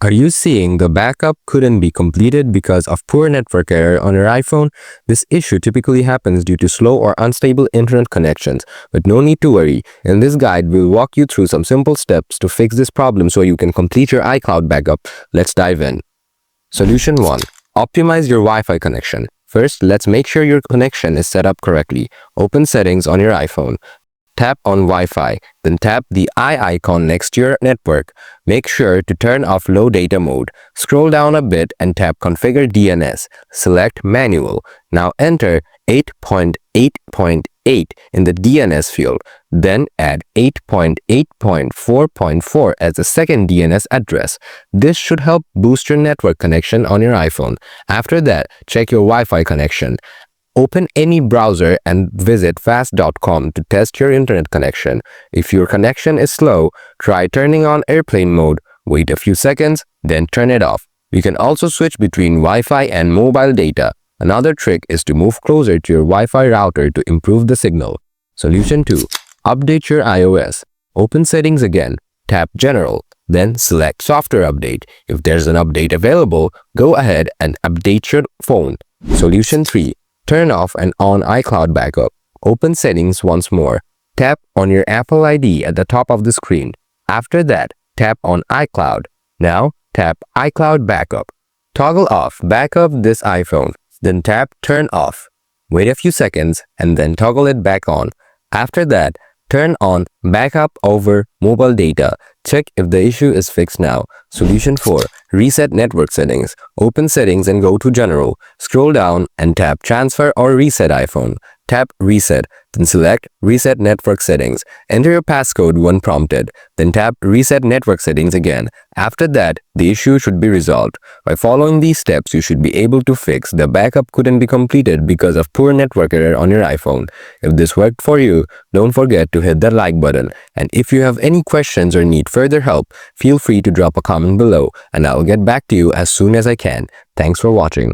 Are you seeing the backup couldn't be completed because of poor network error on your iPhone? This issue typically happens due to slow or unstable internet connections, but no need to worry. In this guide, we'll walk you through some simple steps to fix this problem so you can complete your iCloud backup. Let's dive in. Solution 1. Optimize your Wi-Fi connection. First, let's make sure your connection is set up correctly. Open Settings on your iPhone. Tap on Wi-Fi, then tap the icon next to your network. Make sure to turn off low data mode. Scroll down a bit and tap Configure DNS. Select Manual. Now enter 8.8.8 in the DNS field. Then add 8.8.4.4 as the second DNS address. This should help boost your network connection on your iPhone. After that, check your Wi-Fi connection. Open any browser and visit fast.com to test your internet connection. If your connection is slow, try turning on airplane mode. Wait a few seconds, then turn it off. You can also switch between Wi-Fi and mobile data. Another trick is to move closer to your Wi-Fi router to improve the signal. Solution 2. Update your iOS. Open Settings again. Tap General. Then select Software Update. If there's an update available, go ahead and update your phone. Solution 3. Turn off and on iCloud backup. Open Settings once more. Tap on your Apple ID at the top of the screen. After that, tap on iCloud. Now, tap iCloud Backup. Toggle off Backup this iPhone. Then tap Turn Off. Wait a few seconds and then toggle it back on. After that, turn on Backup over mobile data. Check if the issue is fixed now. Solution 4. Reset network settings. Open Settings and go to General. Scroll down and tap Transfer or Reset iPhone. Tap Reset, then select Reset Network Settings. Enter your passcode when prompted, then tap Reset Network Settings again. After that, the issue should be resolved. By following these steps, you should be able to fix the backup couldn't be completed because of poor network error on your iPhone. If this worked for you, don't forget to hit that like button. And if you have any questions or need further help, feel free to drop a comment below and I'll get back to you as soon as I can. Thanks for watching.